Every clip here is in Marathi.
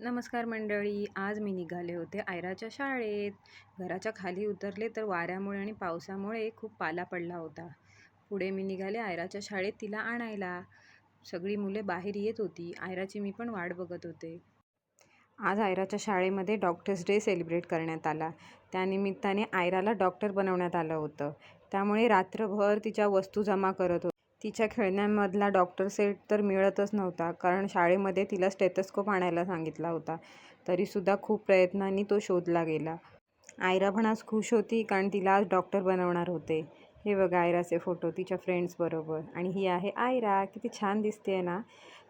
नमस्कार मंडळी. आज मी निघाले होते आयराच्या शाळेत. घराच्या खाली उतरले तर वाऱ्यामुळे आणि पावसामुळे खूप पाला पडला होता. पुढे मी निघाले आयराच्या शाळेत तिला आणायला. सगळी मुले बाहेर येत होती. आयराची मी पण वाट बघत होते. आज आयराच्या शाळेमध्ये डॉक्टर्स डे सेलिब्रेट करण्यात आला. त्यानिमित्ताने आयराला डॉक्टर बनवण्यात आलं होतं. त्यामुळे रात्रभर तिच्या वस्तू जमा करत होते. तिच्या खेळण्यांमधला डॉक्टर सेट तर मिळतच नव्हता, कारण शाळेमध्ये तिला स्टेथोस्कोप आणायला सांगितला होता. तरीसुद्धा खूप प्रयत्नांनी तो शोधला गेला. आयरा पण आज खुश होती, कारण तिला आज डॉक्टर बनवणार होते. हे बघा आयराचे फोटो तिच्या फ्रेंड्सबरोबर. आणि ही आहे आयरा. किती छान दिसते ना.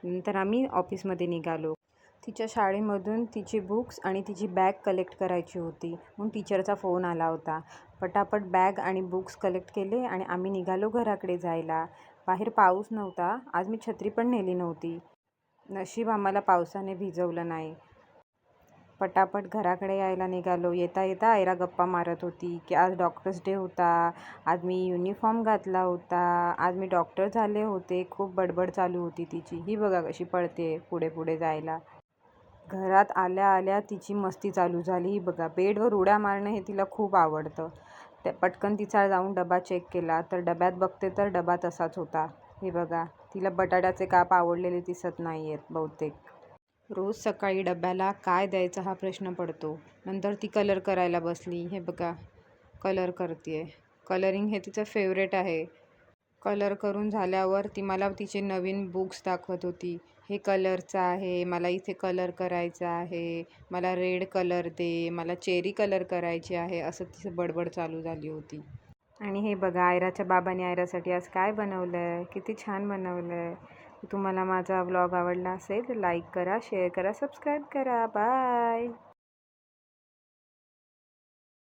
नंतर आम्ही ऑफिसमध्ये निघालो. तिच्या शाळेमधून तिची बुक्स आणि तिची बॅग कलेक्ट करायची होती, म्हणून टीचरचा फोन आला होता. पटापट बॅग आणि बुक्स कलेक्ट केले आणि आम्ही निघालो घराकडे जायला. बाहेर पाऊस नव्हता. आज मी छत्री पण नेली नव्हती. नशीब आम्हाला पावसाने भिजवलं नाही. पटापट घराकडे यायला निघालो. येता येता आयरा गप्पा मारत होती की आज डॉक्टर्स डे होता, आज मी युनिफॉर्म घातला होता, आज मी डॉक्टर झाले होते. खूप बडबड चालू होती तिची. ही बघा कशी पळते पुढे पुढे जायला. घरात आल्या आल्या तिची मस्ती चालू झाली. ही बघा, बेडवर उड्या मारणं हे तिला खूप आवडतं. पटकन तिचा जाऊन डबा चेक केला तर डब्यात बघते तर डबा तसाच होता. हे बघा, तिला बटाट्याचे काप आवडलेले दिसत नाही आहेत बहुतेक. रोज सकाळी डब्याला काय द्यायचा हा प्रश्न पडतो. नंतर ती कलर करायला बसली. हे बघा, कलर करते. कलरिंग हे तिचं फेवरेट आहे. कलर करून झाल्यावर ती मला तिचे नवीन बुक्स दाखवत होती. हे कलरचं आहे, मला इथे कलर करायचा आहे, मला रेड कलर दे, मला चेरी कलर करायचे आहे, असं तिचं बडबड चालू झाली होती. आणि हे बघा, आयराच्या बाबांनी आयरासाठी आज काय बनवलं आहे. किती छान बनवलं आहे. तुम्हाला माझा व्लॉग आवडला असेल तर लाईक करा, शेअर करा, सबस्क्राईब करा. बाय.